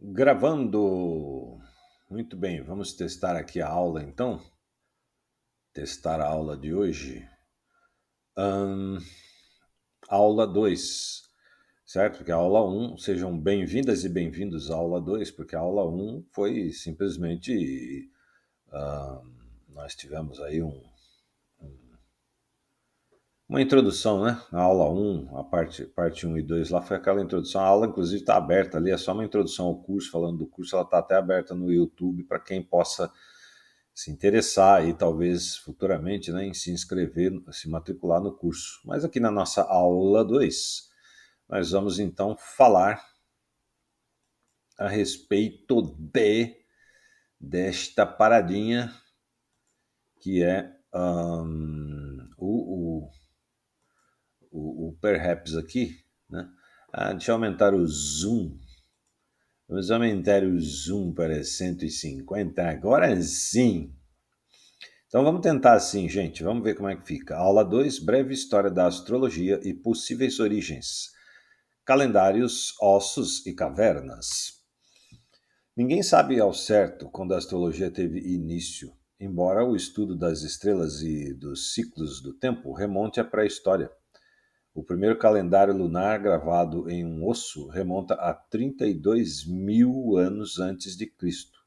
Gravando. Muito bem, vamos testar aqui a aula então. Testar a aula de hoje. Ahn, Aula 2, certo? Porque a aula um, sejam bem-vindas e bem-vindos à aula 2, porque a aula um foi simplesmente. Nós tivemos aí uma introdução, né? A aula um, a parte um e 2 lá foi aquela introdução. A aula, inclusive, está aberta ali, é só uma introdução ao curso, falando do curso, ela está até aberta no YouTube para quem possa se interessar e talvez futuramente, né, em se inscrever, se matricular no curso. Mas aqui na nossa aula 2, nós vamos então falar a respeito desta paradinha que é o perhaps aqui, né? Deixa eu aumentar o zoom. Vamos aumentar o zoom para 150. Agora sim. Então vamos tentar assim, gente. Vamos ver como é que fica. Aula 2, breve história da astrologia e possíveis origens. Calendários, ossos e cavernas. Ninguém sabe ao certo quando a astrologia teve início, embora o estudo das estrelas e dos ciclos do tempo remonte à pré-história. O primeiro calendário lunar gravado em um osso remonta a 32 mil anos antes de Cristo.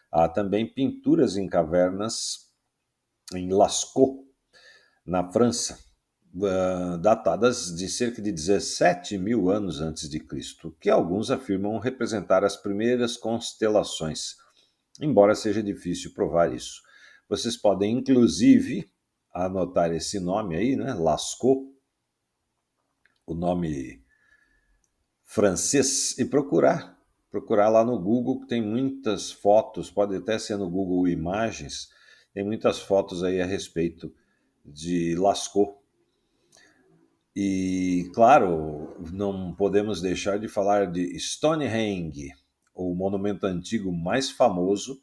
Há também pinturas em cavernas em Lascaux, na França, datadas de cerca de 17 mil anos antes de Cristo, que alguns afirmam representar as primeiras constelações, embora seja difícil provar isso. Vocês podem, inclusive, anotar esse nome aí, né? Lascaux, o nome francês, e procurar lá no Google, que tem muitas fotos, pode até ser no Google Imagens, tem muitas fotos aí a respeito de Lascaux. E, claro, não podemos deixar de falar de Stonehenge, o monumento antigo mais famoso,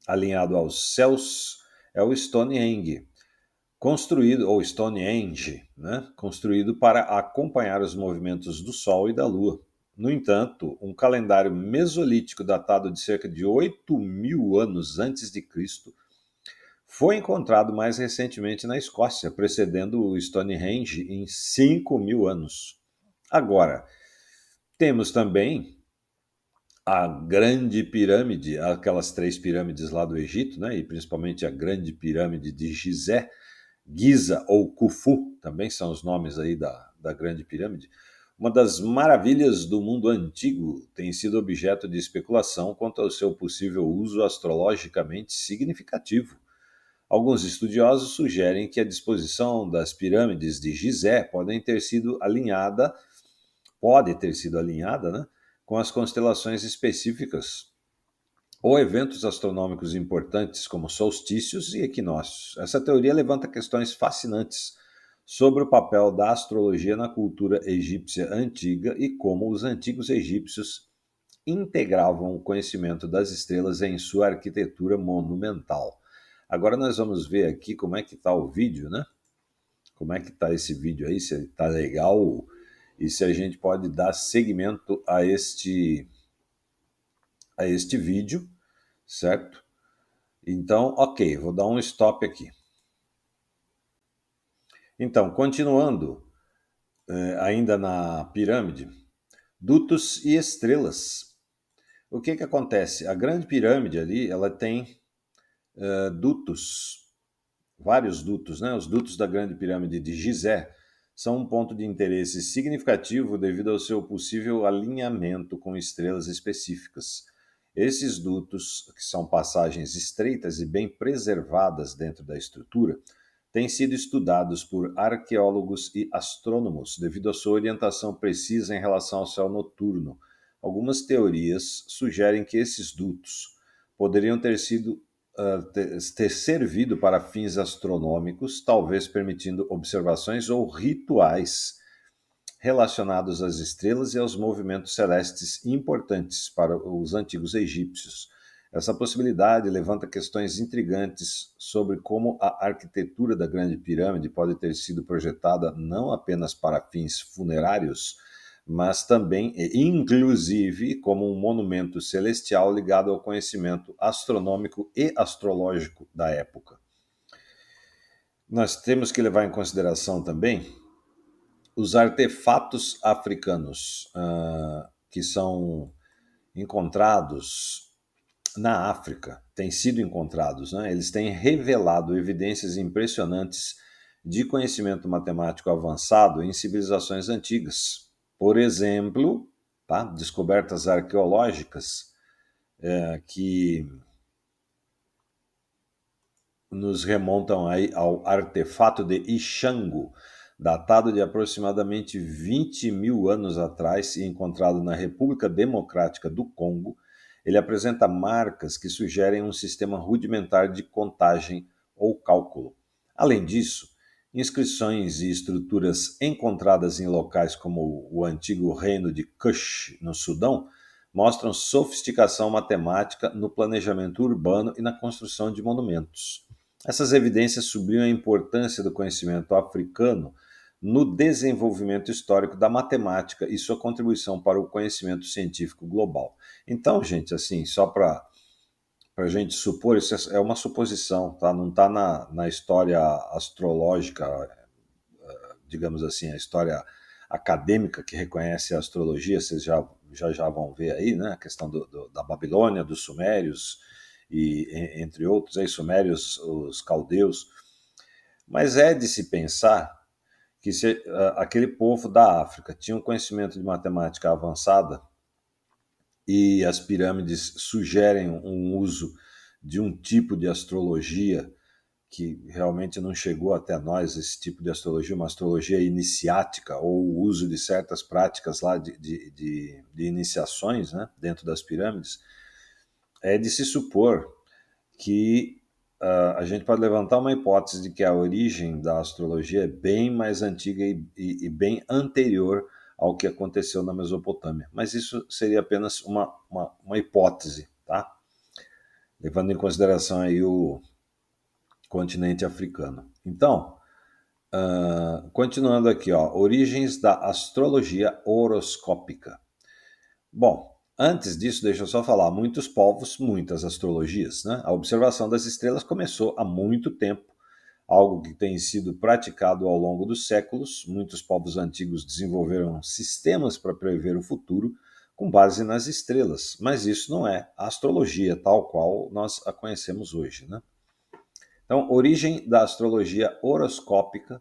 alinhado aos céus, é o Stonehenge, construído, ou Stonehenge, né? Construído para acompanhar os movimentos do Sol e da Lua. No entanto, um calendário mesolítico datado de cerca de 8 mil anos antes de Cristo foi encontrado mais recentemente na Escócia, precedendo o Stonehenge em 5 mil anos. Agora, temos também a Grande Pirâmide, aquelas três pirâmides lá do Egito, né? E principalmente a Grande Pirâmide de Gizé, Giza ou Khufu, também são os nomes aí da Grande Pirâmide. Uma das maravilhas do mundo antigo tem sido objeto de especulação quanto ao seu possível uso astrologicamente significativo. Alguns estudiosos sugerem que a disposição das pirâmides de Gizé pode ter sido alinhada, né, com as constelações específicas ou eventos astronômicos importantes como solstícios e equinócios. Essa teoria levanta questões fascinantes sobre o papel da astrologia na cultura egípcia antiga e como os antigos egípcios integravam o conhecimento das estrelas em sua arquitetura monumental. Agora nós vamos ver aqui como é que está o vídeo, né? Como é que está esse vídeo aí, se está legal e se a gente pode dar seguimento a este vídeo, certo? Então, ok, vou dar um stop aqui. Então, continuando, ainda na pirâmide, dutos e estrelas. O que acontece? A grande pirâmide ali, ela tem dutos, vários dutos, né? Os dutos da Grande Pirâmide de Gizé são um ponto de interesse significativo devido ao seu possível alinhamento com estrelas específicas. Esses dutos, que são passagens estreitas e bem preservadas dentro da estrutura, têm sido estudados por arqueólogos e astrônomos devido à sua orientação precisa em relação ao céu noturno. Algumas teorias sugerem que esses dutos poderiam ter servido para fins astronômicos, talvez permitindo observações ou rituais relacionados às estrelas e aos movimentos celestes importantes para os antigos egípcios. Essa possibilidade levanta questões intrigantes sobre como a arquitetura da Grande Pirâmide pode ter sido projetada não apenas para fins funerários, mas também, inclusive, como um monumento celestial ligado ao conhecimento astronômico e astrológico da época. Nós temos que levar em consideração também os artefatos africanos que são encontrados na África, têm sido encontrados, né? Eles têm revelado evidências impressionantes de conhecimento matemático avançado em civilizações antigas. Por exemplo, tá? Descobertas arqueológicas que nos remontam aí ao artefato de Ixango, datado de aproximadamente 20 mil anos atrás e encontrado na República Democrática do Congo. Ele apresenta marcas que sugerem um sistema rudimentar de contagem ou cálculo. Além disso, inscrições e estruturas encontradas em locais como o antigo reino de Kush, no Sudão, mostram sofisticação matemática no planejamento urbano e na construção de monumentos. Essas evidências sublinham a importância do conhecimento africano no desenvolvimento histórico da matemática e sua contribuição para o conhecimento científico global. Então, gente, assim, só para a gente supor, isso é uma suposição, tá? Não está na história astrológica, digamos assim, a história acadêmica que reconhece a astrologia, vocês já vão ver aí, né? A questão da Babilônia, dos Sumérios, e entre outros, aí, Sumérios, os caldeus. Mas é de se pensar que se aquele povo da África tinha um conhecimento de matemática avançada e as pirâmides sugerem um uso de um tipo de astrologia que realmente não chegou até nós, esse tipo de astrologia, uma astrologia iniciática, ou o uso de certas práticas lá de iniciações, né, dentro das pirâmides, é de se supor que a gente pode levantar uma hipótese de que a origem da astrologia é bem mais antiga e bem anterior ao que aconteceu na Mesopotâmia. Mas isso seria apenas uma hipótese, tá? Levando em consideração aí o continente africano. Então, continuando aqui, ó, origens da astrologia horoscópica. Bom, antes disso, deixa eu só falar, muitos povos, muitas astrologias, né? A observação das estrelas começou há muito tempo, algo que tem sido praticado ao longo dos séculos. Muitos povos antigos desenvolveram sistemas para prever o futuro com base nas estrelas, mas isso não é a astrologia tal qual nós a conhecemos hoje, né? Então, origem da astrologia horoscópica.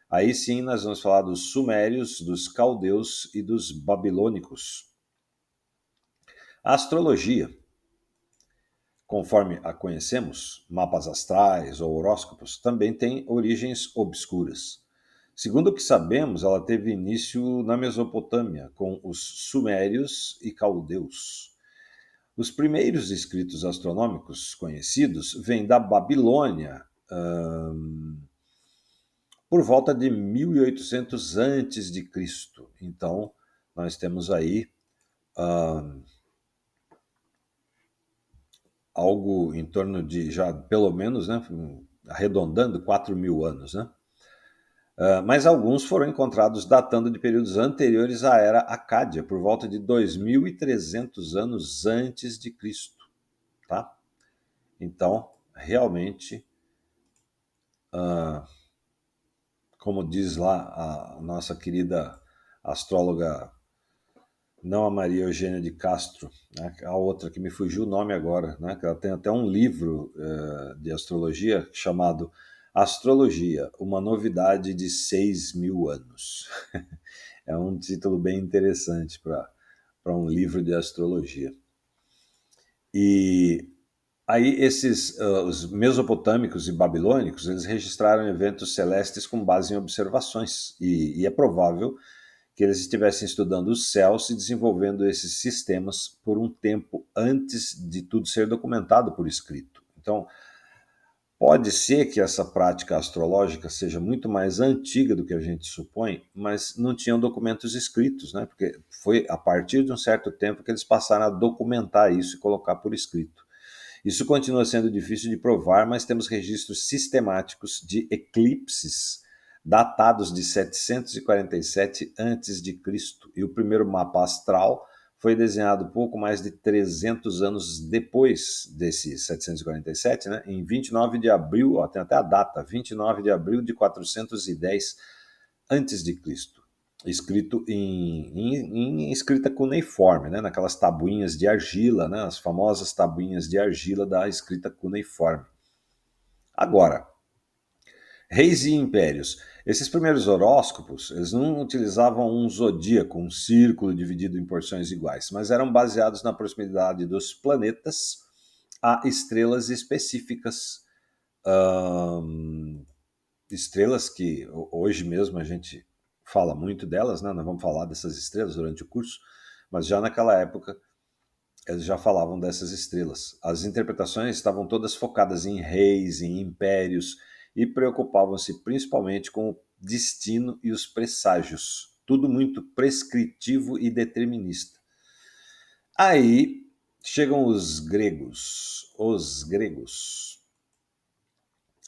Aí sim nós vamos falar dos sumérios, dos caldeus e dos babilônicos. A astrologia, conforme a conhecemos, mapas astrais ou horóscopos, também tem origens obscuras. Segundo o que sabemos, ela teve início na Mesopotâmia, com os sumérios e caldeus. Os primeiros escritos astronômicos conhecidos vêm da Babilônia, por volta de 1800 antes de Cristo. Então, nós temos aí algo em torno de já pelo menos, né, arredondando 4.000 anos, né? Mas alguns foram encontrados datando de períodos anteriores à era Acádia, por volta de 2.300 anos antes de Cristo, tá? Então, realmente, como diz lá a nossa querida astróloga, não a Maria Eugênia de Castro, né, a outra que me fugiu o nome agora, né, que ela tem até um livro de astrologia chamado Astrologia, uma novidade de 6.000 anos. É um título bem interessante para um livro de astrologia. E aí os mesopotâmicos e babilônicos, eles registraram eventos celestes com base em observações, e é provável que eles estivessem estudando os céus e desenvolvendo esses sistemas por um tempo antes de tudo ser documentado por escrito. Então, pode ser que essa prática astrológica seja muito mais antiga do que a gente supõe, mas não tinham documentos escritos, né? Porque foi a partir de um certo tempo que eles passaram a documentar isso e colocar por escrito. Isso continua sendo difícil de provar, mas temos registros sistemáticos de eclipses datados de 747 a.C., e o primeiro mapa astral foi desenhado pouco mais de 300 anos depois desse 747, né? Em 29 de abril, ó, tem até a data, 29 de abril de 410 a.C., escrito em escrita cuneiforme, né? Naquelas tabuinhas de argila, né? As famosas tabuinhas de argila da escrita cuneiforme. Agora, reis e impérios. Esses primeiros horóscopos, eles não utilizavam um zodíaco, um círculo dividido em porções iguais, mas eram baseados na proximidade dos planetas a estrelas específicas. Estrelas que hoje mesmo a gente fala muito delas, né? Nós vamos falar dessas estrelas durante o curso, mas já naquela época eles já falavam dessas estrelas. As interpretações estavam todas focadas em reis, em impérios, e preocupavam-se principalmente com o destino e os presságios. Tudo muito prescritivo e determinista. Aí chegam os gregos. Os gregos.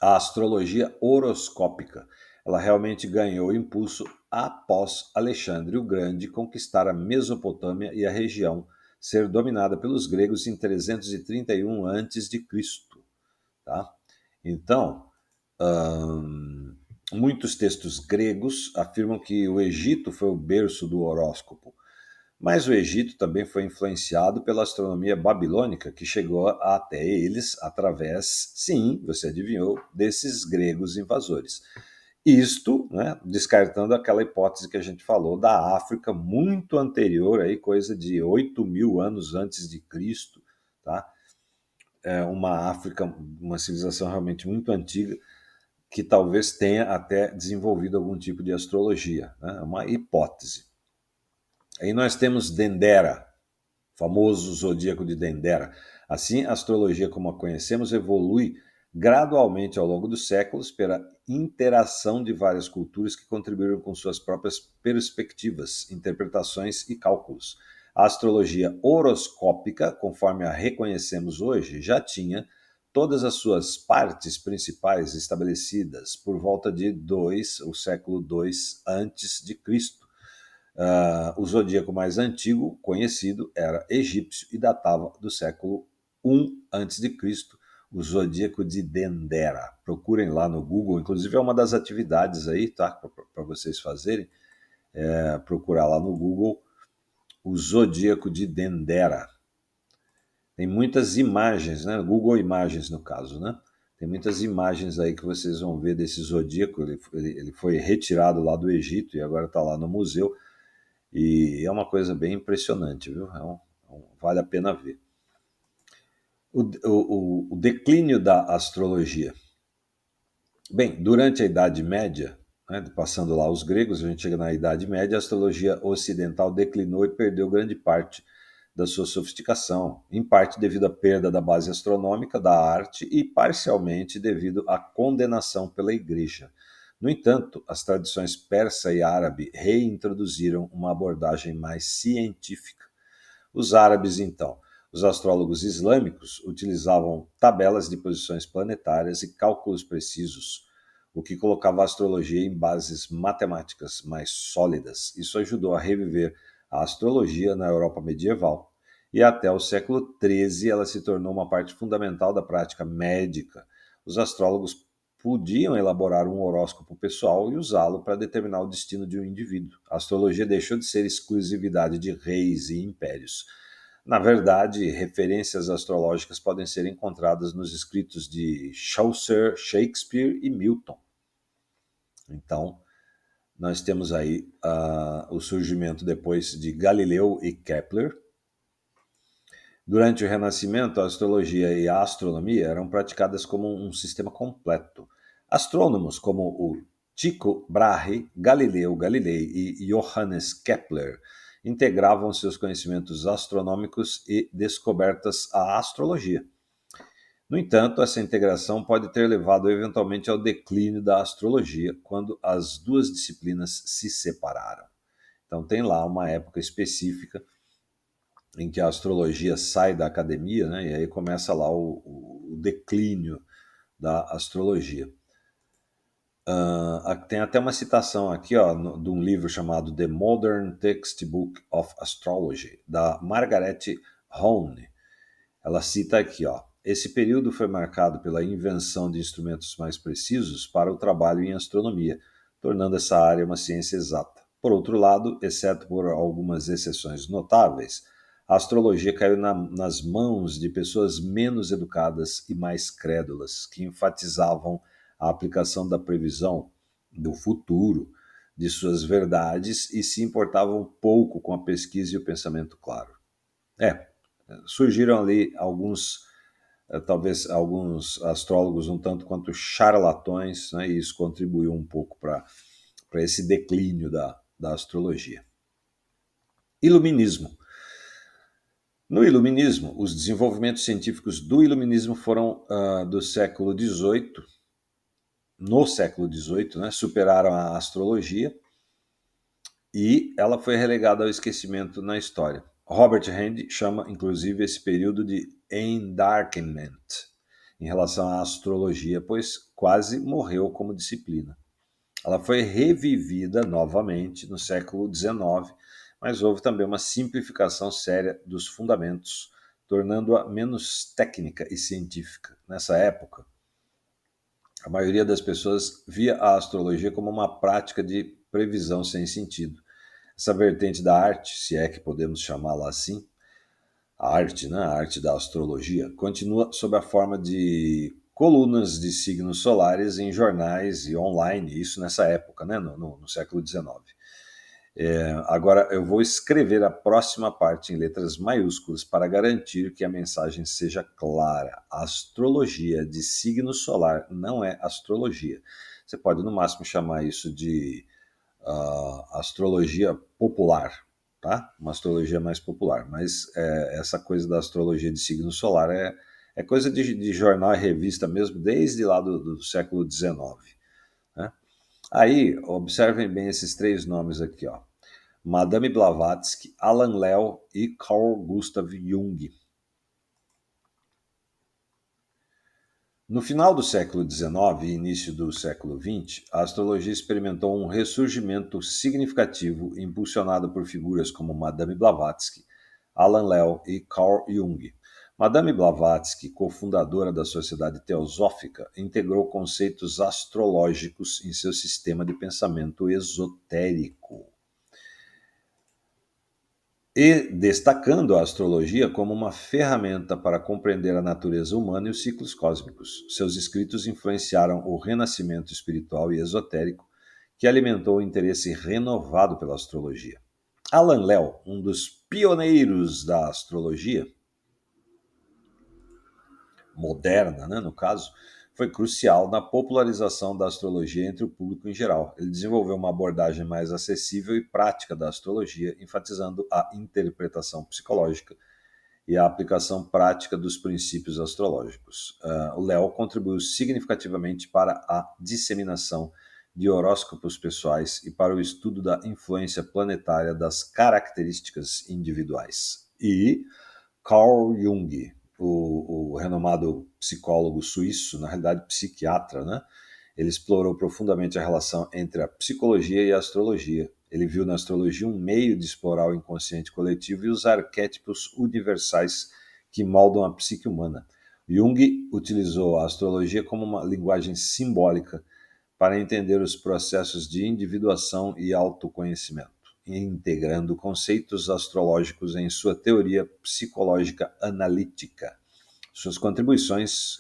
A astrologia horoscópica. Ela realmente ganhou impulso após Alexandre o Grande conquistar a Mesopotâmia e a região ser dominada pelos gregos em 331 a.C., tá? Então, muitos textos gregos afirmam que o Egito foi o berço do horóscopo, mas o Egito também foi influenciado pela astronomia babilônica, que chegou até eles através, sim, você adivinhou, desses gregos invasores. Isto, né, descartando aquela hipótese que a gente falou da África muito anterior, aí, coisa de 8.000 anos antes de Cristo, tá? É uma África, uma civilização realmente muito antiga, que talvez tenha até desenvolvido algum tipo de astrologia, né? É uma hipótese. Aí nós temos Dendera, famoso zodíaco de Dendera. Assim, a astrologia como a conhecemos evolui gradualmente ao longo dos séculos pela interação de várias culturas que contribuíram com suas próprias perspectivas, interpretações e cálculos. A astrologia horoscópica, conforme a reconhecemos hoje, já tinha todas as suas partes principais estabelecidas por volta de o século II antes de Cristo. O zodíaco mais antigo conhecido era egípcio e datava do século I a.C., o zodíaco de Dendera. Procurem lá no Google, inclusive é uma das atividades aí, tá? Para vocês fazerem, procurar lá no Google o zodíaco de Dendera. Tem muitas imagens, né? Google Imagens no caso, né? Tem muitas imagens aí que vocês vão ver desse zodíaco. Ele foi retirado lá do Egito e agora está lá no museu. E é uma coisa bem impressionante, viu? Vale a pena ver. O declínio da astrologia. Bem, durante a Idade Média, né, passando lá os gregos, a gente chega na Idade Média, a astrologia ocidental declinou e perdeu grande parte da sua sofisticação, em parte devido à perda da base astronômica da arte e parcialmente devido à condenação pela Igreja. No entanto, as tradições persa e árabe reintroduziram uma abordagem mais científica. Os árabes, então, os astrólogos islâmicos utilizavam tabelas de posições planetárias e cálculos precisos, o que colocava a astrologia em bases matemáticas mais sólidas. Isso ajudou a reviver a astrologia na Europa medieval. E até o século XIII ela se tornou uma parte fundamental da prática médica. Os astrólogos podiam elaborar um horóscopo pessoal e usá-lo para determinar o destino de um indivíduo. A astrologia deixou de ser exclusividade de reis e impérios. Na verdade, referências astrológicas podem ser encontradas nos escritos de Chaucer, Shakespeare e Milton. Então, nós temos aí o surgimento depois de Galileu e Kepler. Durante o Renascimento, a astrologia e a astronomia eram praticadas como um sistema completo. Astrônomos como o Tycho Brahe, Galileu Galilei e Johannes Kepler integravam seus conhecimentos astronômicos e descobertas à astrologia. No entanto, essa integração pode ter levado eventualmente ao declínio da astrologia, quando as duas disciplinas se separaram. Então, tem lá uma época específica em que a astrologia sai da academia, né, e aí começa lá o declínio da astrologia. Tem até uma citação aqui, ó, de um livro chamado The Modern Textbook of Astrology, da Margaret Hone. Ela cita aqui, ó, esse período foi marcado pela invenção de instrumentos mais precisos para o trabalho em astronomia, tornando essa área uma ciência exata. Por outro lado, exceto por algumas exceções notáveis, a astrologia caiu nas mãos de pessoas menos educadas e mais crédulas, que enfatizavam a aplicação da previsão do futuro, de suas verdades e se importavam pouco com a pesquisa e o pensamento claro. Surgiram ali talvez alguns astrólogos um tanto quanto charlatões, né, e isso contribuiu um pouco para esse declínio da astrologia. Iluminismo. No Iluminismo, os desenvolvimentos científicos do Iluminismo foram do século XVIII, no século XVIII, né, superaram a astrologia e ela foi relegada ao esquecimento na história. Robert Hand chama, inclusive, esse período de endarkenment em relação à astrologia, pois quase morreu como disciplina. Ela foi revivida novamente no século XIX, mas houve também uma simplificação séria dos fundamentos, tornando-a menos técnica e científica. Nessa época, a maioria das pessoas via a astrologia como uma prática de previsão sem sentido. Essa vertente da arte, se é que podemos chamá-la assim, a arte, né, a arte da astrologia, continua sob a forma de colunas de signos solares em jornais e online, isso nessa época, né, no século XIX. Agora eu vou escrever a próxima parte em letras maiúsculas para garantir que a mensagem seja clara. A astrologia de signo solar não é astrologia. Você pode no máximo chamar isso de astrologia popular, tá? Uma astrologia mais popular, mas essa coisa da astrologia de signo solar é coisa de jornal e revista mesmo, desde lá do século XIX. Né? Aí, observem bem esses três nomes aqui, ó. Madame Blavatsky, Alan Lee e Carl Gustav Jung. No final do século XIX e início do século XX, a astrologia experimentou um ressurgimento significativo impulsionado por figuras como Madame Blavatsky, Alan Lee e Carl Jung. Madame Blavatsky, cofundadora da Sociedade Teosófica, integrou conceitos astrológicos em seu sistema de pensamento esotérico, e destacando a astrologia como uma ferramenta para compreender a natureza humana e os ciclos cósmicos. Seus escritos influenciaram o renascimento espiritual e esotérico, que alimentou o interesse renovado pela astrologia. Alan Lee, um dos pioneiros da astrologia moderna, né, no caso, foi crucial na popularização da astrologia entre o público em geral. Ele desenvolveu uma abordagem mais acessível e prática da astrologia, enfatizando a interpretação psicológica e a aplicação prática dos princípios astrológicos. O Léo contribuiu significativamente para a disseminação de horóscopos pessoais e para o estudo da influência planetária das características individuais. E Carl Jung, o renomado psicólogo suíço, na realidade psiquiatra, né? Ele explorou profundamente a relação entre a psicologia e a astrologia. Ele viu na astrologia um meio de explorar o inconsciente coletivo e os arquétipos universais que moldam a psique humana. Jung utilizou a astrologia como uma linguagem simbólica para entender os processos de individuação e autoconhecimento, integrando conceitos astrológicos em sua teoria psicológica analítica. Suas contribuições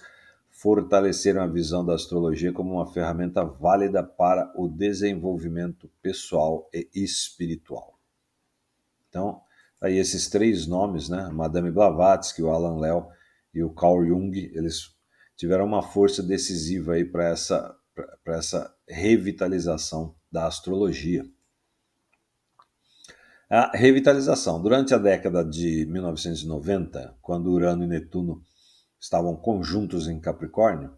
fortaleceram a visão da astrologia como uma ferramenta válida para o desenvolvimento pessoal e espiritual. Então, aí esses três nomes, né, Madame Blavatsky, o Alan Lee e o Carl Jung, eles tiveram uma força decisiva aí para essa revitalização da astrologia. A revitalização. Durante a década de 1990, quando Urano e Netuno estavam conjuntos em Capricórnio,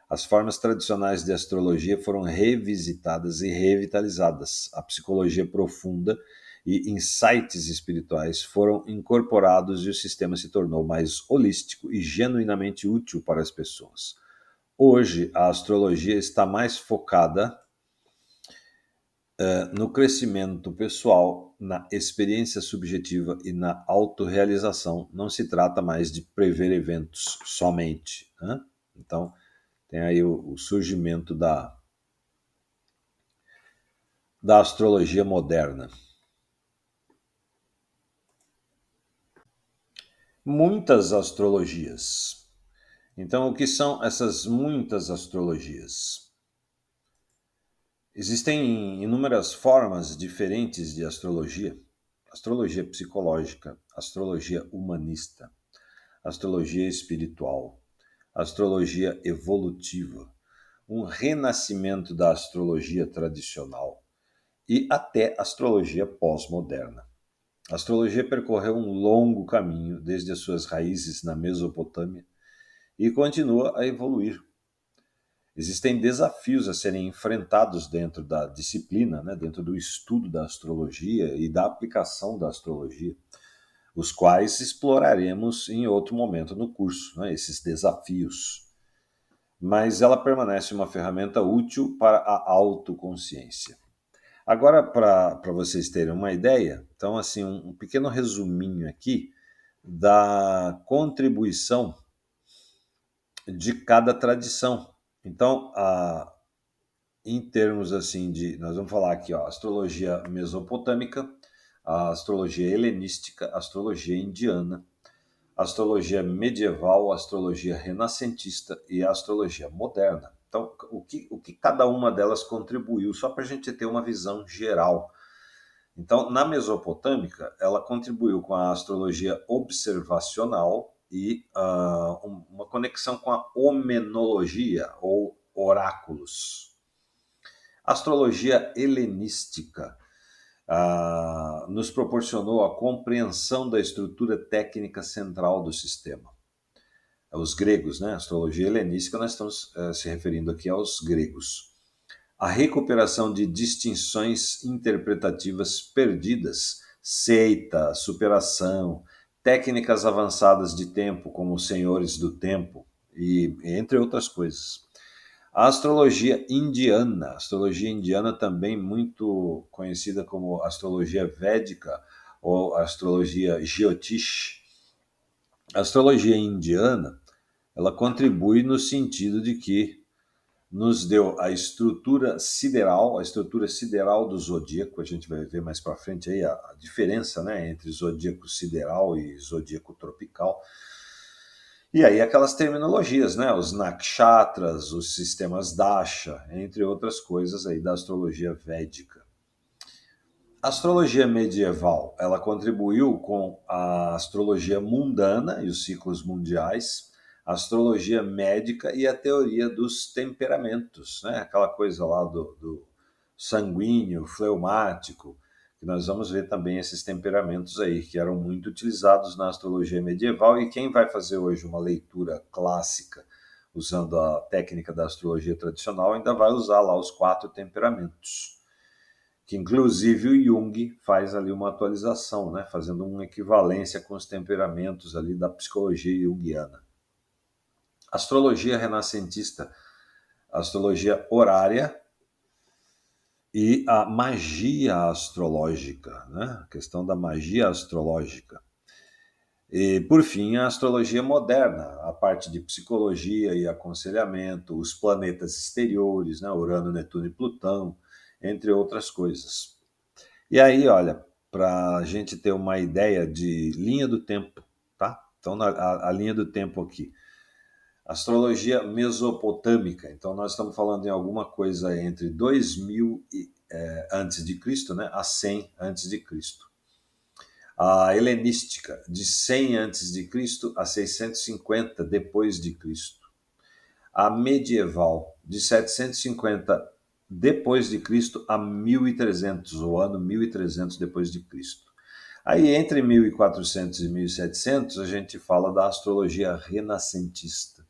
as formas tradicionais de astrologia foram revisitadas e revitalizadas. A psicologia profunda e insights espirituais foram incorporados e o sistema se tornou mais holístico e genuinamente útil para as pessoas. hoje a astrologia está mais focada no crescimento pessoal, na experiência subjetiva e na autorrealização. Não se trata mais de prever eventos somente, né? Então, tem aí o surgimento da astrologia moderna. Muitas astrologias. Então, o que são essas muitas astrologias? Existem inúmeras formas diferentes de astrologia. Astrologia psicológica, astrologia humanista, astrologia espiritual, astrologia evolutiva, um renascimento da astrologia tradicional e até astrologia pós-moderna. A astrologia percorreu um longo caminho desde as suas raízes na Mesopotâmia e continua a evoluir. Existem desafios a serem enfrentados dentro da disciplina, né, dentro do estudo da astrologia e da aplicação da astrologia, os quais exploraremos em outro momento no curso, né, esses desafios. Mas ela permanece uma ferramenta útil para a autoconsciência. Agora, para vocês terem uma ideia, então, assim, um pequeno resuminho aqui da contribuição de cada tradição. Então, em termos assim nós vamos falar aqui, ó, astrologia mesopotâmica, a astrologia helenística, a astrologia indiana, a astrologia medieval, a astrologia renascentista e a astrologia moderna. Então, o que cada uma delas contribuiu, só para a gente ter uma visão geral. Então, na mesopotâmica, ela contribuiu com a astrologia observacional e uma conexão com a homenologia, ou oráculos. A astrologia helenística nos proporcionou a compreensão da estrutura técnica central do sistema. Os gregos, né? A astrologia helenística, nós estamos se referindo aqui aos gregos. A recuperação de distinções interpretativas perdidas, seita, superação, técnicas avançadas de tempo, como os senhores do tempo, e entre outras coisas. A astrologia indiana também muito conhecida como astrologia védica ou astrologia Jyotish. A astrologia indiana, ela contribui no sentido de que nos deu a estrutura sideral do zodíaco. A gente vai ver mais para frente aí a diferença, né, entre zodíaco sideral e zodíaco tropical. E aí aquelas terminologias, né, os nakshatras, os sistemas dasha, entre outras coisas aí da astrologia védica. A astrologia medieval, ela contribuiu com a astrologia mundana e os ciclos mundiais, a astrologia médica e a teoria dos temperamentos, né? Aquela coisa lá do sanguíneo, fleumático, que nós vamos ver também esses temperamentos aí, que eram muito utilizados na astrologia medieval, e quem vai fazer hoje uma leitura clássica usando a técnica da astrologia tradicional ainda vai usar lá os 4 temperamentos, que inclusive o Jung faz ali uma atualização, né, fazendo uma equivalência com os temperamentos ali da psicologia junguiana. Astrologia renascentista, astrologia horária e a magia astrológica, né, a questão da magia astrológica. E, por fim, a astrologia moderna, a parte de psicologia e aconselhamento, os planetas exteriores, né, Urano, Netuno e Plutão, entre outras coisas. E aí, olha, para a gente ter uma ideia de linha do tempo, tá? Então, a linha do tempo aqui. Astrologia mesopotâmica. Então, nós estamos falando em alguma coisa entre 2000 antes de Cristo, né, a 100 antes de Cristo. A helenística, de 100 antes de Cristo a 650 depois de Cristo. A medieval, de 750 depois de Cristo a 1300, o ano 1300 depois de Cristo. Aí entre 1400 e 1700 a gente fala da astrologia renascentista.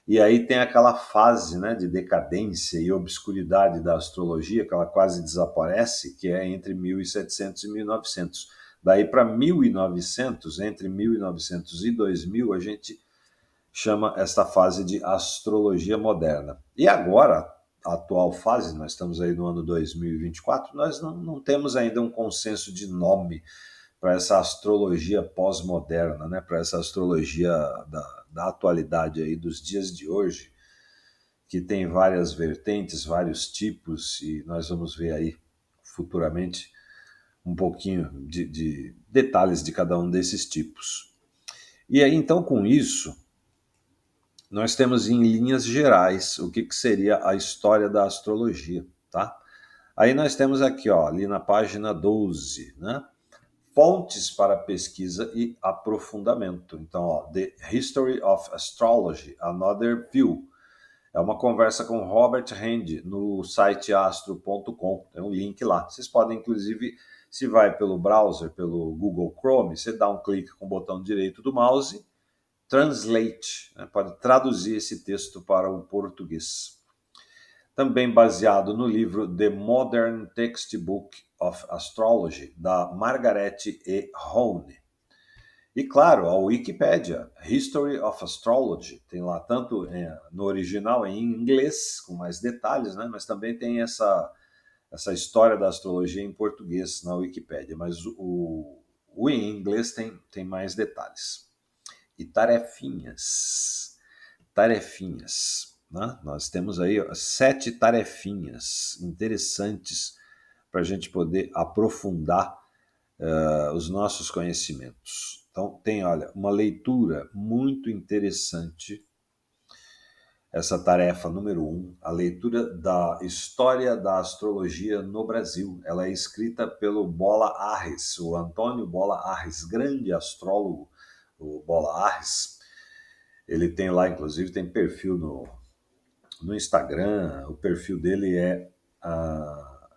E aí tem aquela fase, né, de decadência e obscuridade da astrologia, que ela quase desaparece, que é entre 1700 e 1900. Daí para 1900, entre 1900 e 2000, a gente chama esta fase de astrologia moderna. E agora, a atual fase, nós estamos aí no ano 2024, nós não temos ainda um consenso de nome para essa astrologia pós-moderna, né? Para essa astrologia da atualidade aí dos dias de hoje, que tem várias vertentes, vários tipos, e nós vamos ver aí futuramente um pouquinho de detalhes de cada um desses tipos. E aí, então, com isso, nós temos em linhas gerais o que seria a história da astrologia, tá? Aí nós temos aqui, ó, ali na página 12, né? Fontes para pesquisa e aprofundamento. Então, ó, The History of Astrology, Another View. É uma conversa com Robert Hand no site astro.com. Tem um link lá. Vocês podem, inclusive, se vai pelo browser, pelo Google Chrome, você dá um clique com o botão direito do mouse, translate, né? Pode traduzir esse texto para o português. Também baseado no livro The Modern Textbook of Astrology, da Margaret E. Hone. E claro, a Wikipédia, History of Astrology, tem lá tanto no original em inglês, com mais detalhes, né? Mas também tem essa história da astrologia em português na Wikipédia, mas o em inglês tem mais detalhes. E tarefinhas, né? Nós temos aí 7 tarefinhas interessantes para a gente poder aprofundar os nossos conhecimentos. Então, tem, olha, uma leitura muito interessante, essa tarefa número 1, a leitura da História da Astrologia no Brasil. Ela é escrita pelo Bola Arres, o Antônio Bola Arres, grande astrólogo, o Bola Arres. Ele tem lá, inclusive, tem perfil no Instagram, o perfil dele é...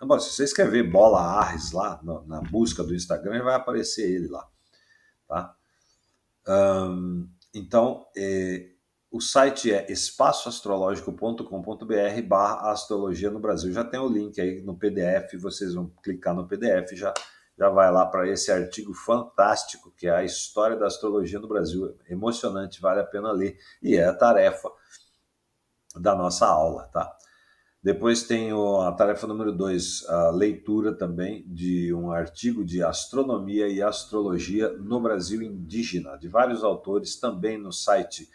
Bom, se você escrever Bola Arres lá na busca do Instagram, vai aparecer ele lá. Tá? Então, o site é espaçoastrologico.com.br/astrologia no Brasil. Já tem o link aí no PDF, vocês vão clicar no PDF, já vai lá para esse artigo fantástico, que é a história da astrologia no Brasil. Emocionante, vale a pena ler. E é a tarefa da nossa aula, tá? Depois tem a tarefa número 2, a leitura também de um artigo de astronomia e astrologia no Brasil indígena, de vários autores, também no site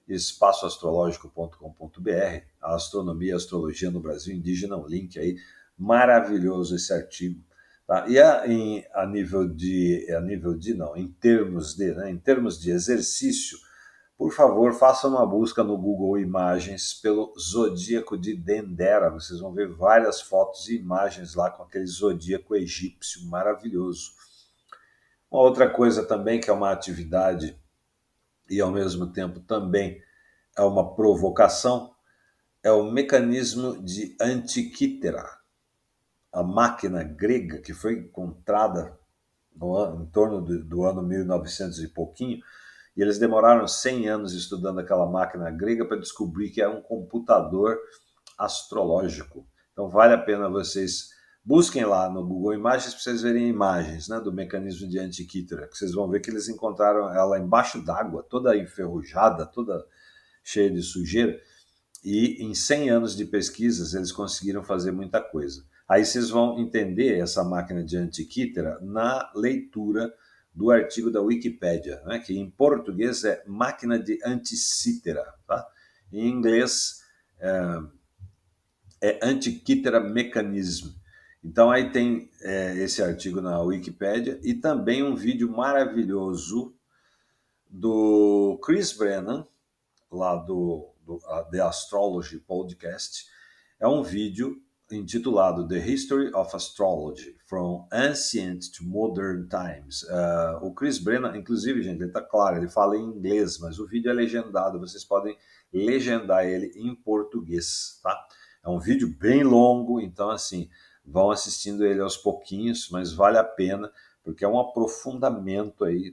espaçoastrológico.com.br, a astronomia e astrologia no Brasil indígena, um link aí, maravilhoso esse artigo. Tá? E em termos de exercício, por favor, faça uma busca no Google Imagens pelo Zodíaco de Dendera. Vocês vão ver várias fotos e imagens lá com aquele zodíaco egípcio maravilhoso. Uma outra coisa também que é uma atividade e ao mesmo tempo também é uma provocação é o mecanismo de Antiquítera, a máquina grega que foi encontrada em torno do ano 1900 e pouquinho. E eles demoraram 100 anos estudando aquela máquina grega para descobrir que é um computador astrológico. Então vale a pena vocês busquem lá no Google Imagens para vocês verem imagens, né, do mecanismo de Antiquítera, que vocês vão ver que eles encontraram ela embaixo d'água, toda enferrujada, toda cheia de sujeira, e em 100 anos de pesquisas eles conseguiram fazer muita coisa. Aí vocês vão entender essa máquina de Antiquítera na leitura do artigo da Wikipédia, né, que em português é máquina de Anticítera, tá? Em inglês é Antiquítera Mechanism. Então aí tem esse artigo na Wikipédia e também um vídeo maravilhoso do Chris Brennan, lá do The Astrology Podcast. É um vídeo intitulado The History of Astrology, From Ancient to Modern Times. O Chris Brennan, inclusive, gente, ele tá claro, ele fala em inglês, mas o vídeo é legendado, vocês podem legendar ele em português, tá? É um vídeo bem longo, então, assim, vão assistindo ele aos pouquinhos, mas vale a pena, porque é um aprofundamento aí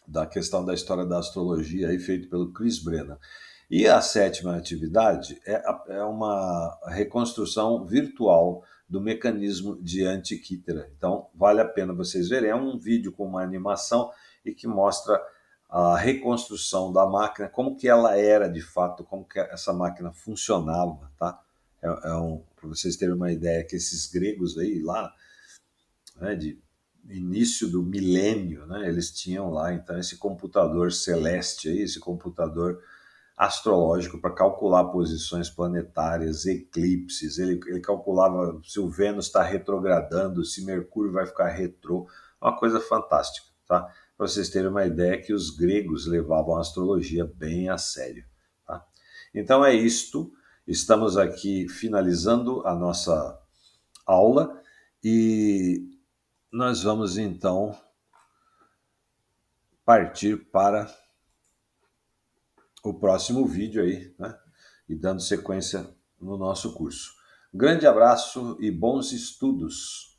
da questão da história da astrologia aí, feito pelo Chris Brennan. E a 7ª atividade é uma reconstrução virtual do mecanismo de Antiquítera. Então, vale a pena vocês verem. É um vídeo com uma animação e que mostra a reconstrução da máquina, como que ela era de fato, como que essa máquina funcionava, tá? Para vocês terem uma ideia, que esses gregos aí lá, né, de início do milênio, né, eles tinham lá então esse computador celeste aí, esse computador astrológico para calcular posições planetárias, eclipses, ele calculava se o Vênus está retrogradando, se Mercúrio vai ficar retrô, uma coisa fantástica, tá? Para vocês terem uma ideia que os gregos levavam a astrologia bem a sério, tá? Então é isto, estamos aqui finalizando a nossa aula e nós vamos então partir para o próximo vídeo aí, né? E dando sequência no nosso curso. Grande abraço e bons estudos!